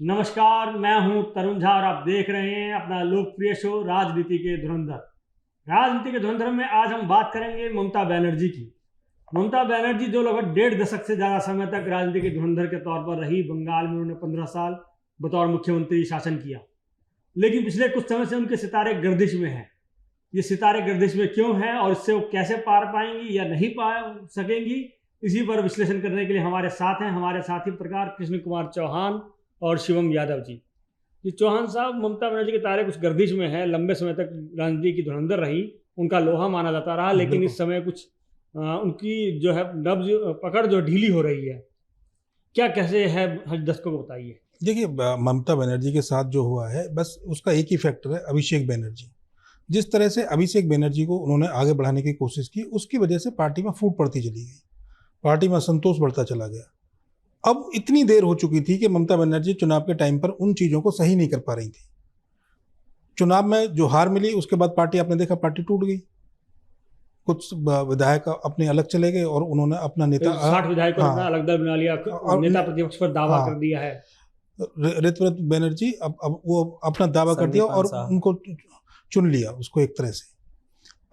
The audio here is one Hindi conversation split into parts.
नमस्कार, मैं हूं तरुण झा और आप देख रहे हैं अपना लोकप्रिय शो राजनीति के धुरंधर। राजनीति के धुरंधर में आज हम बात करेंगे ममता बनर्जी की। ममता बनर्जी जो लगभग 1.5 दशक से ज़्यादा समय तक राजनीति के धुरंधर के तौर पर रही। बंगाल में उन्होंने 15 साल बतौर मुख्यमंत्री शासन किया, लेकिन पिछले कुछ समय से उनके सितारे गर्दिश में हैं। ये सितारे गर्दिश में क्यों हैं और इससे वो कैसे पार पाएंगी या नहीं पा सकेंगी, इसी पर विश्लेषण करने के लिए हमारे साथ हैं हमारे साथी पत्रकार कृष्ण कुमार चौहान और शिवम यादव जी। जी चौहान साहब, ममता बनर्जी के तारे कुछ गर्दिश में है, लंबे समय तक राजनीति की धुरंधर रही, उनका लोहा माना जाता रहा, लेकिन इस समय कुछ उनकी जो है नब्ज पकड़ जो ढीली हो रही है, क्या कैसे है दर्शकों को बताइए। देखिए, ममता बनर्जी के साथ जो हुआ है बस उसका एक ही फैक्टर है, अभिषेक बनर्जी। जिस तरह से अभिषेक बनर्जी को उन्होंने आगे बढ़ाने की कोशिश की, उसकी वजह से पार्टी में फूट पड़ती चली गई, पार्टी में असंतोष बढ़ता चला गया। अब इतनी देर हो चुकी थी कि ममता बनर्जी चुनाव के टाइम पर उन चीज़ों को सही नहीं कर पा रही थी। चुनाव में जो हार मिली उसके बाद पार्टी, आपने देखा, पार्टी टूट गई। कुछ विधायक अपने अलग चले गए और उन्होंने अपना नेता 60 विधायकों ने अलग दल बना लिया और नेता प्रतिपक्ष पर दावा कर दिया है। ऋतव्रत बनर्जी अब वो अपना दावा कर दिया और उनको चुन लिया उसको एक तरह से।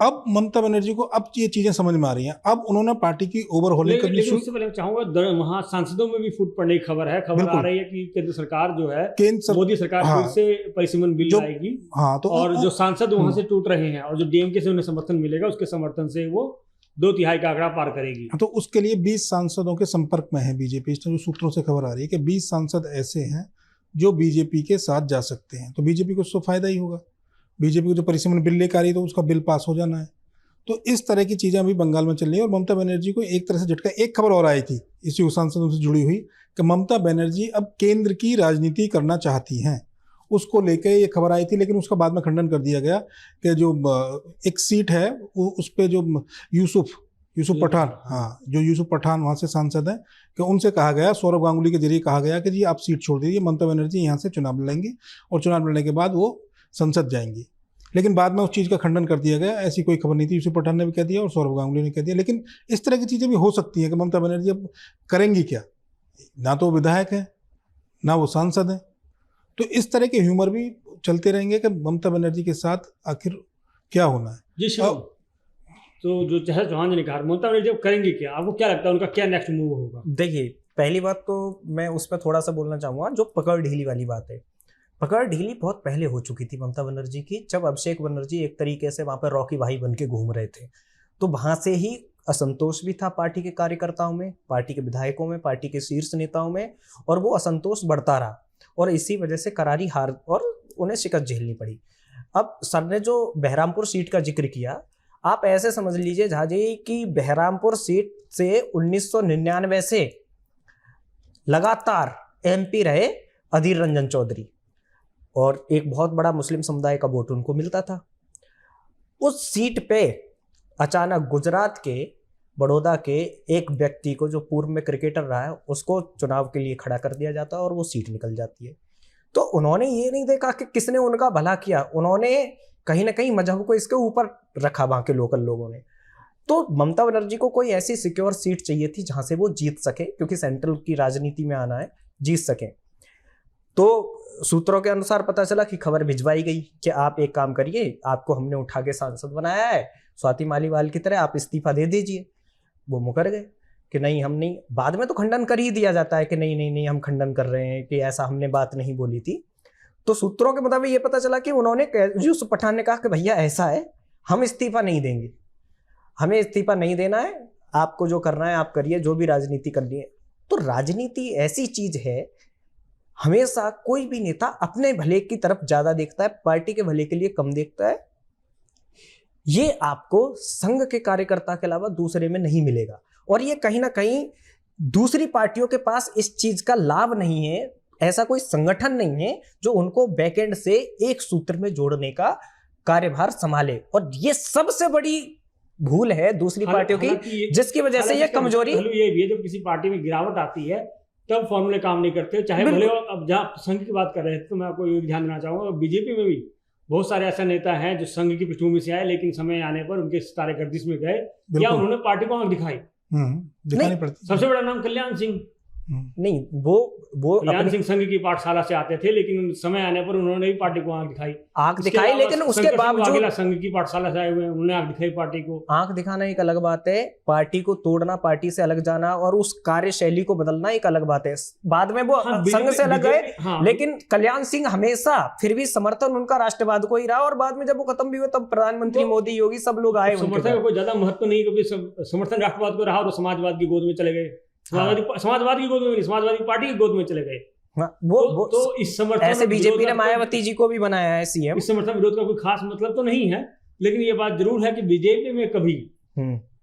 अब ममता बनर्जी को अब ये चीजें समझ में आ रही हैं। अब उन्होंने पार्टी की ओवरहॉलिंग करनी शुरू। उससे पहले मैं चाहूंगा, वहाँ सांसदों में भी फूट पड़ने की खबर है। खबर आ रही है कि केंद्र सरकार जो है, मोदी सरकार फिर से परिसीमन बिल लाएगी। तो और जो सांसद वहां से टूट रहे हैं और जो डीएमके से उन्हें समर्थन मिलेगा, उसके समर्थन से वो 2/3 का आंकड़ा पार करेगी। तो उसके लिए 20 सांसदों के संपर्क में है बीजेपी। इस तरह जो सूत्रों से खबर आ रही है कि 20 सांसद ऐसे हैं जो बीजेपी के साथ जा सकते हैं। तो बीजेपी को उससे फायदा ही होगा। बीजेपी को जो परिसीमन बिल लेकर आ रही है तो उसका बिल पास हो जाना है। तो इस तरह की चीज़ें अभी बंगाल में चल रही है। और ममता बनर्जी को एक तरह से झटका, एक खबर और आई थी इसी सांसदों से जुड़ी हुई कि ममता बनर्जी अब केंद्र की राजनीति करना चाहती हैं। उसको लेकर ये खबर आई थी, लेकिन उसका बाद में खंडन कर दिया गया कि जो एक सीट है उस पर जो यूसुफ पठान, जो यूसुफ पठान वहाँ से सांसद हैं, कि उनसे कहा गया, सौरभ गांगुली के जरिए कहा गया कि जी आप सीट छोड़ दीजिए, ममता बनर्जी यहाँ से चुनाव लड़ेंगी और चुनाव लड़ने के बाद वो संसद जाएंगी। लेकिन बाद में उस चीज़ का खंडन कर दिया गया। ऐसी कोई खबर नहीं थी। यूसुफ पठान ने भी कह दिया और सौरभ गांगुली ने कह दिया। लेकिन इस तरह की चीज़ें भी हो सकती हैं कि ममता बनर्जी अब करेंगी क्या। ना तो विधायक है, ना वो सांसद है। तो इस तरह के ह्यूमर भी चलते रहेंगे कि ममता बनर्जी के साथ आखिर क्या होना है। जी तो जो चौहान जी ने कहा, ममता बनर्जी करेंगे क्या, आपको क्या लगता है उनका क्या नेक्स्ट मूव होगा? देखिए, पहली बात तो मैं उस पर थोड़ा सा बोलना चाहूँगा, जो पकड़ ढीली वाली बात है। पकड़ ढीली बहुत पहले हो चुकी थी ममता बनर्जी की, जब अभिषेक बनर्जी एक तरीके से वहाँ पर रॉकी भाई बन के घूम रहे थे। तो वहाँ से ही असंतोष भी था पार्टी के कार्यकर्ताओं में, पार्टी के विधायकों में, पार्टी के शीर्ष नेताओं में, और वो असंतोष बढ़ता रहा और इसी वजह से करारी हार और उन्हें शिकस्त झेलनी पड़ी। अब सर ने जो बहरामपुर सीट का जिक्र किया, आप ऐसे समझ लीजिए झा जी कि बहरामपुर सीट से 1999 से लगातार एमपी रहे अधीर रंजन चौधरी, और एक बहुत बड़ा मुस्लिम समुदाय का वोट उनको मिलता था। उस सीट पे अचानक गुजरात के बड़ौदा के एक व्यक्ति को, जो पूर्व में क्रिकेटर रहा है, उसको चुनाव के लिए खड़ा कर दिया जाता है और वो सीट निकल जाती है। तो उन्होंने ये नहीं देखा कि किसने उनका भला किया, उन्होंने कहीं ना कहीं मजहब को इसके ऊपर रखा वहाँ के लोकल लोगों ने। तो ममता बनर्जी को कोई ऐसी सिक्योर सीट चाहिए थी जहाँ से वो जीत सके, क्योंकि सेंट्रल की राजनीति में आना है, जीत सके। तो सूत्रों के अनुसार पता चला कि खबर भिजवाई गई कि आप एक काम करिए, आपको हमने उठा के सांसद बनाया है, स्वाति मालीवाल की तरह, आप इस्तीफा दे दीजिए। वो मुकर गए कि नहीं, हम नहीं। बाद में तो खंडन कर ही दिया जाता है कि नहीं नहीं नहीं, हम खंडन कर रहे हैं कि ऐसा हमने बात नहीं बोली थी। तो सूत्रों के मुताबिक ये पता चला कि उन्होंने, यूसुफ पठान ने कहा कि भैया ऐसा है, हम इस्तीफा नहीं देंगे, हमें इस्तीफा नहीं देना है, आपको जो करना है आप करिए, जो भी राजनीति करनी है। तो राजनीति ऐसी चीज है, हमेशा कोई भी नेता अपने भले की तरफ ज्यादा देखता है, पार्टी के भले के लिए कम देखता है। ये आपको संघ के कार्यकर्ता के अलावा दूसरे में नहीं मिलेगा, और ये कहीं ना कहीं दूसरी पार्टियों के पास इस चीज का लाभ नहीं है। ऐसा कोई संगठन नहीं है जो उनको बैकएंड से एक सूत्र में जोड़ने का कार्यभार संभाले, और ये सबसे बड़ी भूल है दूसरी पार्टियों की, जिसकी वजह से ये कमजोरी। ये भी है, जब किसी पार्टी में गिरावट आती है तब फॉर्मूले काम नहीं करते, चाहे भले। अब जहाँ संघ की बात कर रहे थे तो मैं आपको ये ध्यान देना चाहूंगा, बीजेपी में भी बहुत सारे ऐसे नेता हैं जो संघ की पृष्ठभूमि से आए, लेकिन समय आने पर उनके सितारे गर्दिश में गए या उन्होंने पार्टी को आंख दिखाई। दिखानी पड़ती। सबसे बड़ा नाम कल्याण सिंह, नहीं, वो कल्याण अपनी सिंह संघ की पाठशाला से आते थे, लेकिन समय आने पर उन्होंने भी पार्टी को आंख दिखाई। आंख उसके दिखाई, अलावा लेकिन उसके शंकर सिंह बावजूद वाघेला संघ की पाठशाला से आए हुए हैं, उन्होंने आंख दिखाई पार्टी को। आंख दिखाना एक अलग बात है, पार्टी को तोड़ना, पार्टी से अलग जाना और उस कार्यशैली को बदलना एक अलग बात है। बाद में वो हाँ, संघ से अलग गए, हाँ, लेकिन कल्याण सिंह हमेशा फिर भी समर्थन उनका राष्ट्रवाद को ही रहा, और बाद में जब वो खत्म भी हुआ तब प्रधानमंत्री मोदी, योगी सब लोग आए उनके समर्थन का साथ। कोई ज्यादा महत्व नहीं, क्योंकि समर्थन राष्ट्रवाद को रहा तो समाजवाद की गोद में चले गए, समाजवाद की गोद में नहीं, समाजवादी पार्टी की गोद में चले गए। हाँ, वो तो इस समर्थन ऐसे बीजेपी ने विरोध का मायावती जी को भी बनाया है सीएम। इस समर्थन विरोध का कोई खास मतलब तो नहीं है, लेकिन ये बात जरूर है कि बीजेपी में कभी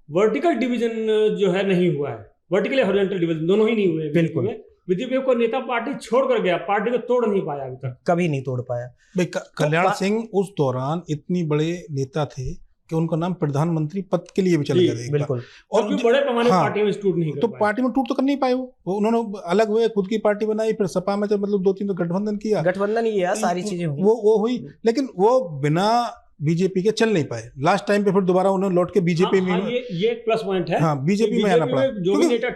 वर्टिकल डिवीजन जो है नहीं हुआ है, वर्टिकल या हॉरिजॉन्टल डिवीजन दोनों ही नहीं हुए। बिल्कुल। बीजेपी को नेता पार्टी छोड़कर गया, पार्टी को तोड़ नहीं पाया अभी तक, कभी नहीं तोड़ पाया। भाई कल्याण सिंह उस दौरान इतनी बड़े नेता थे कि उनका नाम प्रधानमंत्री पद के लिए भी चला गया। बिल्कुल। और बड़े पैमाने हाँ, पार्टी में टूट नहीं तो पार्टी में टूट तो कर नहीं पाए वो उन्होंने अलग हुए, खुद की पार्टी बनाई, फिर सपा में मतलब 2-3 तो गठबंधन किया, गठबंधन ही है, सारी चीजें हुई। वो हुई, लेकिन वो बिना बीजेपी के चल नहीं पाए। लास्ट टाइम पे फिर दोबारा उन्होंने लौट के बीजेपी में, ये एक प्लस पॉइंट है। हाँ, बीजेपी में आना पड़ा। जो भी नेता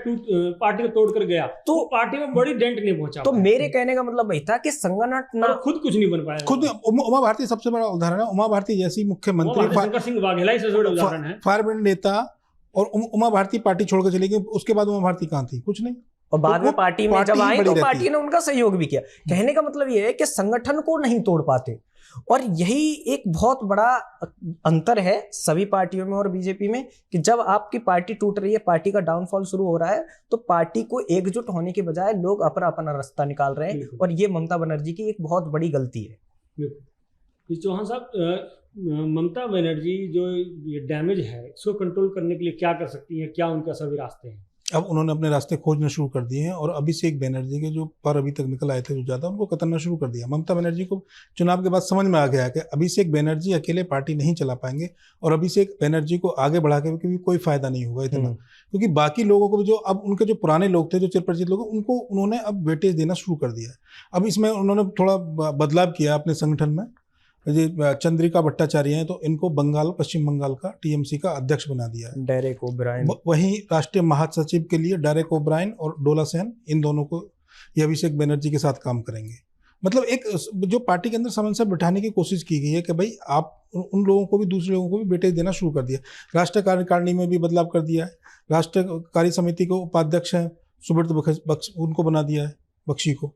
पार्टी को तोड़ कर गया तो पार्टी में बड़ी डेंट नहीं पहुंचा। तो मेरे कहने का मतलब वही था कि संगठन खुद कुछ नहीं बन पाया। खुद उमा भारती सबसे बड़ा उदाहरण है। उमा भारती जैसी मुख्यमंत्री, शंकर सिंह वाघेला ही सबसे बड़ा उदाहरण है, फायर नेता, और उमा भारती पार्टी छोड़कर चली गई। उसके बाद उमा भारती कहाँ थी? कुछ नहीं। और बाद में पार्टी में जब आई तो पार्टी ने उनका सहयोग भी किया। कहने का मतलब ये है कि संगठन को नहीं तोड़ पाते, और यही एक बहुत बड़ा अंतर है सभी पार्टियों में और बीजेपी में, कि जब आपकी पार्टी टूट रही है, पार्टी का डाउनफॉल शुरू हो रहा है, तो पार्टी को एकजुट होने के बजाय लोग अपना अपना रास्ता निकाल रहे हैं, और ये ममता बनर्जी की एक बहुत बड़ी गलती है। चौहान साहब, ममता बनर्जी जो ये डैमेज है, इसको कंट्रोल करने के लिए क्या कर सकती है, क्या उनका सभी रास्ते हैं? अब उन्होंने अपने रास्ते खोजना शुरू कर दिए हैं, और अभिषेक बनर्जी के जो पर अभी तक निकल आए थे जो ज्यादा, उनको कतरना शुरू कर दिया। ममता बनर्जी को चुनाव के बाद समझ में आ गया कि अभिषेक बनर्जी अकेले पार्टी नहीं चला पाएंगे, और अभिषेक बनर्जी को आगे बढ़ा के भी कोई फायदा नहीं होगा इतना, क्योंकि बाकी लोगों को भी, जो अब उनके जो पुराने लोग थे, जो चिरपरिचित लोग, उनको उन्होंने अब वेटेज देना शुरू कर दिया है। अब इसमें उन्होंने थोड़ा बदलाव किया अपने संगठन में। ये चंद्रिका भट्टाचार्य हैं, तो इनको पश्चिम बंगाल का टीएमसी का अध्यक्ष बना दिया है। डेरेक ओब्रायन, वहीं राष्ट्रीय महासचिव के लिए डेरेक ओब्रायन और डोला सेन, इन दोनों को ये अभिषेक बनर्जी के साथ काम करेंगे। मतलब एक जो पार्टी के अंदर सामंजस्य बिठाने की कोशिश की गई है कि भाई आप उन लोगों को भी, दूसरे लोगों को भी वेटेज देना शुरू कर दिया। राष्ट्रीय कार्यकारिणी में भी बदलाव कर दिया है। राष्ट्रीय कार्य समिति को उपाध्यक्ष हैं सुब्रत उनको बना दिया है, बख्शी को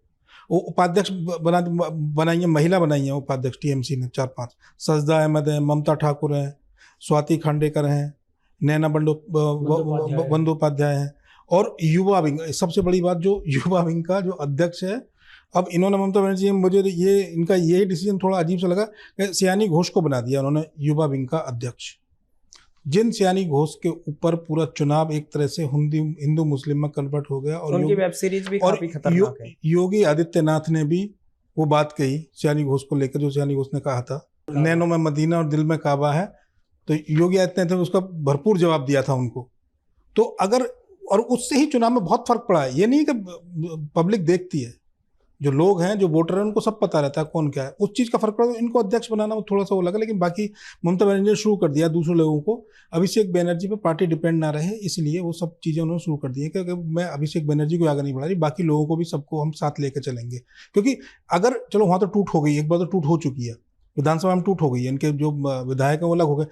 वो उपाध्यक्ष बनाई है, महिला बनाई है उपाध्यक्ष टीएमसी ने 4-5। सजदा अहमद है, ममता ठाकुर है, स्वाति खांडेकर हैं, नैना बंदोपाध्याय हैं, और युवा विंग, सबसे बड़ी बात जो युवा विंग का जो अध्यक्ष है, अब इन्होंने ममता बनर्जी, मुझे ये इनका यही डिसीजन थोड़ा अजीब सा लगा कि सियानी घोष को बना दिया उन्होंने युवा विंग का अध्यक्ष। जिन सियानी घोष के ऊपर पूरा चुनाव एक तरह से हिंदू मुस्लिम में कन्वर्ट हो गया, और उनकी वेब सीरीज भी काफी खतरनाक है। योगी आदित्यनाथ ने भी वो बात कही सियानी घोष को लेकर, जो सियानी घोष ने कहा था नैनों में मदीना और दिल में काबा है, तो योगी आदित्यनाथ ने उसका भरपूर जवाब दिया था उनको। तो अगर, और उससे ही चुनाव में बहुत फर्क पड़ा है। ये नहीं कि पब्लिक देखती है, जो लोग हैं, जो वोटर हैं, उनको सब पता रहता है कौन क्या है, उस चीज़ का फर्क पड़ा। तो इनको अध्यक्ष बनाना वो थोड़ा सा वो लगा, लेकिन बाकी ममता बनर्जी ने शुरू कर दिया दूसरे लोगों को। अभिषेक बनर्जी पे पार्टी डिपेंड ना रहे, इसलिए वो सब चीज़ें उन्होंने शुरू कर दी है, क्योंकि मैं अभिषेक बनर्जी को आगे नहीं बढ़ा रही, बाकी लोगों को भी, सबको हम साथ लेकर चलेंगे। क्योंकि अगर चलो वहाँ तो टूट हो गई, एक बार तो टूट हो चुकी है, विधानसभा में टूट हो गई है, इनके जो विधायक हैं वो अलग हो गए।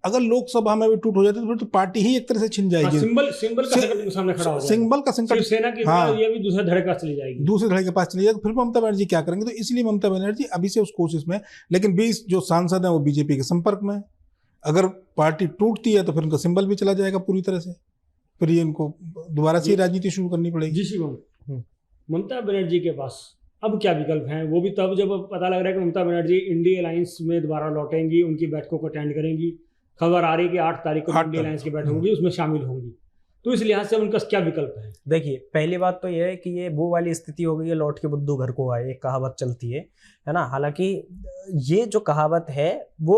अगर लोकसभा में भी टूट हो जाती तो फिर तो पार्टी ही एक तरह से छिन जाएगी। सिंबल का संकट सामने खड़ा हो जाएगा। सिंबल का संकट, सेना की, हाँ, ये भी दूसरे धड़े के पास चली जाएगी, दूसरे धड़े के पास चली जाएगी। फिर ममता बनर्जी क्या करेंगे? तो इसलिए ममता बनर्जी अभी से उस कोशिश में, लेकिन 20 जो सांसद हैं वो बीजेपी के संपर्क में। अगर पार्टी टूटती है तो फिर उनका सिंबल भी चला जाएगा पूरी तरह से, फिर ये इनको दोबारा से राजनीति शुरू करनी पड़ेगी। जी शिवम, ममता बनर्जी के पास अब क्या विकल्प हैं? वो भी तब जब पता लग रहा है कि ममता बनर्जी इंडिया अलायंस में दोबारा लौटेंगी, उनकी बैठकों को अटेंड करेंगी। खबर आ रही है कि 8 तारीख को इंडिया अलायंस की बैठक होगी, उसमें शामिल होंगी। तो इस लिहाज से उनका क्या विकल्प है? देखिए, पहली बात तो यह है कि ये वो वाली स्थिति हो गई है, लौट के बुद्धू घर को आए, एक कहावत चलती है ना। हालांकि ये जो कहावत है वो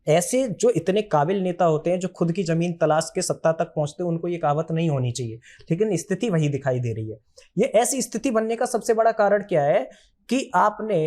ऐसे जो इतने काबिल नेता होते हैं, जो खुद की जमीन तलाश के सत्ता तक पहुंचते हैं, उनको ये कहावत नहीं होनी चाहिए, लेकिन स्थिति वही दिखाई दे रही है। ये ऐसी स्थिति बनने का सबसे बड़ा कारण क्या है कि आपने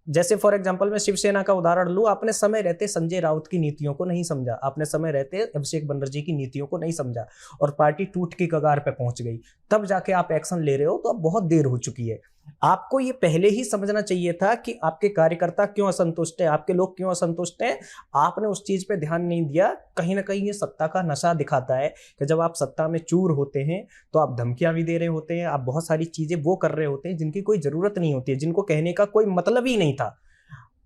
जैसे फॉर एग्जांपल मैं शिवसेना का उदाहरण लूं, आपने समय रहते संजय राउत की नीतियों को नहीं समझा, आपने समय रहते अभिषेक बनर्जी की नीतियों को नहीं समझा और पार्टी टूट की कगार पे पहुंच गई, तब जाके आप एक्शन ले रहे हो, तो अब बहुत देर हो चुकी है। आपको ये पहले ही समझना चाहिए था कि आपके कार्यकर्ता क्यों असंतुष्ट हैं, आपके लोग क्यों असंतुष्ट हैं। आपने उस चीज पे ध्यान नहीं दिया। कहीं ना कहीं ये सत्ता का नशा दिखाता है कि जब आप सत्ता में चूर होते हैं तो आप धमकियां भी दे रहे होते हैं, आप बहुत सारी चीजें वो कर रहे होते हैं जिनकी कोई जरूरत नहीं होती है, जिनको कहने का कोई मतलब ही नहीं था।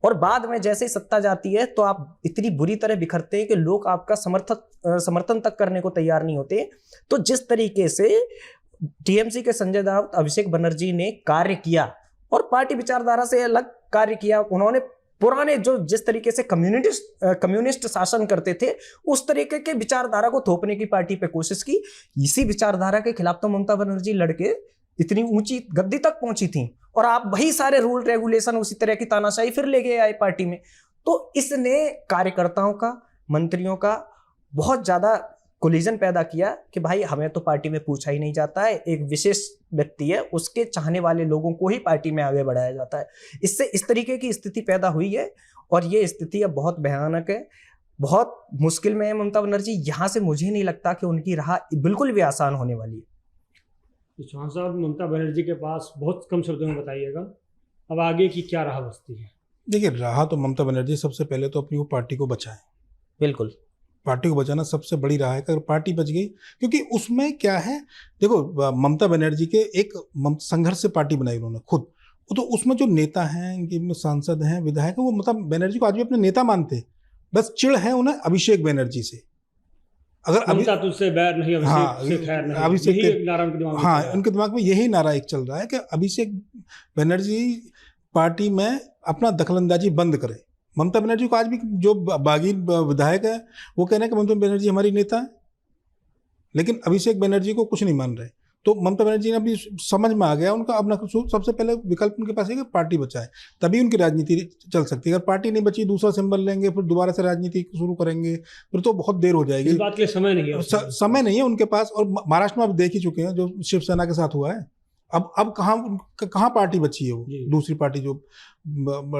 और बाद में जैसे ही सत्ता जाती है तो आप इतनी बुरी तरह बिखरते हैं कि लोग आपका समर्थन तक करने को तैयार नहीं होते। तो जिस तरीके से टीएमसी के संजय राउत, अभिषेक बनर्जी ने कार्य किया और पार्टी विचारधारा से अलग कार्य किया, उन्होंने पुराने जो जिस तरीके से कम्युनिस्ट शासन करते थे उस तरीके के विचारधारा को थोपने की पार्टी पे कोशिश की। इसी विचारधारा के खिलाफ तो ममता बनर्जी लड़के इतनी ऊंची गद्दी तक पहुंची थी और आप वही सारे रूल रेगुलेशन, उसी तरह की तानाशाही फिर लेके आए पार्टी में। तो इसने कार्यकर्ताओं का, मंत्रियों का बहुत ज्यादा कोलिजन पैदा किया कि भाई हमें तो पार्टी में पूछा ही नहीं जाता है, एक विशेष व्यक्ति है, उसके चाहने वाले लोगों को ही पार्टी में आगे बढ़ाया जाता है। इससे इस तरीके की स्थिति पैदा हुई है और ये स्थिति अब बहुत भयानक है, बहुत मुश्किल में है ममता बनर्जी। यहाँ से मुझे नहीं लगता कि उनकी राह बिल्कुल भी आसान होने वाली है। चौहान साहब, ममता बनर्जी के पास बहुत कम शब्दों में बताइएगा अब आगे की क्या राह बचती है? देखिए, राह तो ममता बनर्जी सबसे पहले तो अपनी वो पार्टी को बचाएं। बिल्कुल, पार्टी को बचाना सबसे बड़ी राह है। अगर पार्टी बच गई, क्योंकि उसमें क्या है, देखो ममता बनर्जी के एक संघर्ष से पार्टी बनाई उन्होंने खुद, तो उसमें जो नेता हैं, इनके सांसद हैं, विधायक हैं, वो ममता बनर्जी को आज भी अपने नेता मानते हैं। बस चिढ़ है उन्हें अभिषेक बनर्जी से। अगर ममता तुझसे बैर नहीं, अभिषेक से खैर नहीं, अभिषेक यही नारा उनके दिमाग में हाँ, चल रहा है। उनके दिमाग में यही नारा एक चल रहा है कि अभिषेक बनर्जी पार्टी में अपना दखलंदाजी बंद करे। ममता बनर्जी को आज भी जो बागी विधायक है वो कह रहे हैं कि ममता बनर्जी हमारी नेता है, लेकिन अभिषेक बनर्जी को कुछ नहीं मान रहे। तो ममता बनर्जी ने अभी समझ में आ गया उनका अपना सबसे पहले विकल्प उनके पास है कि पार्टी बचाए, तभी उनकी राजनीति चल सकती है। अगर पार्टी नहीं बची, दूसरा सिंबल लेंगे, फिर दोबारा से राजनीति शुरू करेंगे, फिर तो बहुत देर हो जाएगी। इस बात के लिए समय नहीं है, समय नहीं है उनके पास। और महाराष्ट्र में आप देख ही चुके हैं जो शिवसेना के साथ हुआ है। अब कहाँ पार्टी बची है? वो दूसरी पार्टी जो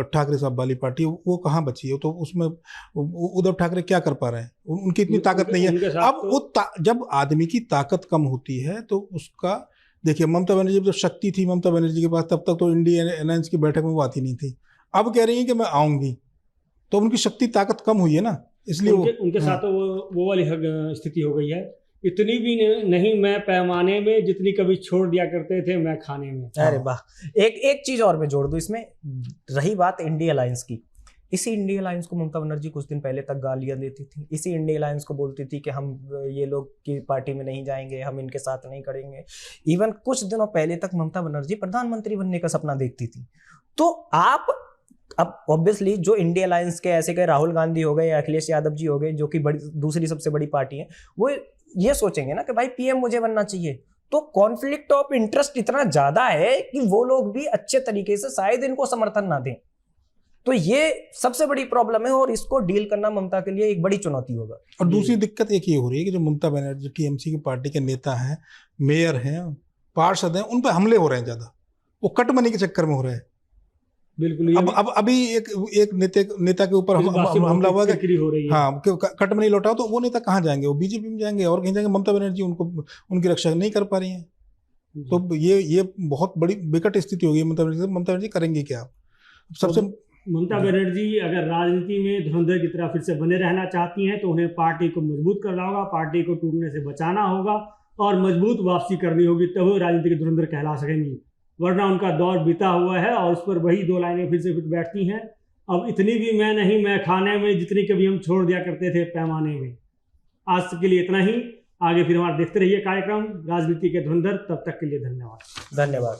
ठाकरे साहब वाली पार्टी, वो कहाँ बची है? तो उसमें उद्धव ठाकरे क्या कर पा रहे हैं? उनकी इतनी ताकत नहीं है। अब वो जब आदमी की ताकत कम होती है तो उसका, देखिए ममता बनर्जी जब शक्ति थी ममता बनर्जी के पास, तब तक तो इंडिया अलायंस की बैठक में वो आती नहीं थी। अब कह रही है कि मैं आऊंगी, तो उनकी शक्ति ताकत कम हुई है ना, इसलिए उनके साथ तो वो वाली स्थिति हो गई है। इतनी भी नहीं मैं पैमाने में, जितनी कभी छोड़ दिया करते थे मैं खाने में। अरे वाह, एक चीज और मैं जोड़ दूं इसमें। रही बात इंडिया अलायंस की, इसी इंडिया अलायंस को ममता बनर्जी कुछ दिन पहले तक गालियां देती थी। इसी इंडिया अलायंस को बोलती थी कि हम ये लोग की पार्टी में नहीं जाएंगे, हम इनके साथ नहीं करेंगे। इवन कुछ दिनों पहले तक ममता बनर्जी प्रधानमंत्री बनने का सपना देखती थी। तो आप अब ऑब्वियसली जो इंडिया अलायंस के ऐसे कहे राहुल गांधी हो गए या अखिलेश यादव जी हो गए, जो कि दूसरी सबसे बड़ी पार्टी है, वो ये सोचेंगे ना कि भाई पीएम मुझे बनना चाहिए। तो कॉन्फ्लिक्ट ऑफ इंटरेस्ट इतना ज्यादा है कि वो लोग भी अच्छे तरीके से शायद इनको समर्थन ना दें। तो ये सबसे बड़ी प्रॉब्लम है और इसको डील करना ममता के लिए एक बड़ी चुनौती होगा। और दूसरी दिक्कत एक ये हो रही है कि जो ममता बनर्जी टीएमसी की पार्टी के नेता हैं, मेयर हैं, पार्षद हैं, उन पर हमले हो रहे हैं ज्यादा। वो कट मनी के चक्कर में हो रहे हैं। बिल्कुल। अब अभी एक नेता के ऊपर हमला हुआ है, हाँ, कट मनी लौटाओ, तो वो नेता कहाँ जाएंगे? वो बीजेपी में जाएंगे और कहीं जाएंगे। ममता बनर्जी उनकी रक्षा नहीं कर पा रही है। तो ये बहुत बड़ी विकट स्थिति होगी ममता बनर्जी करेंगे क्या? सबसे ममता बनर्जी अगर राजनीति में धुरंधर की तरह फिर से बने रहना चाहती हैं तो उन्हें पार्टी को मजबूत करना होगा, पार्टी को टूटने से बचाना होगा और मजबूत वापसी करनी होगी, तब वो राजनीति के धुरंधर कहला सकेंगी। वरना उनका दौर बीता हुआ है और उस पर वही दो लाइनें फिर से बैठती हैं। अब इतनी भी मैं नहीं, मैं खाने में, जितनी कभी हम छोड़ दिया करते थे पैमाने में। आज के लिए इतना ही। आगे फिर हमारा देखते रहिए कार्यक्रम राजनीति के धुरंधर। तब तक के लिए धन्यवाद।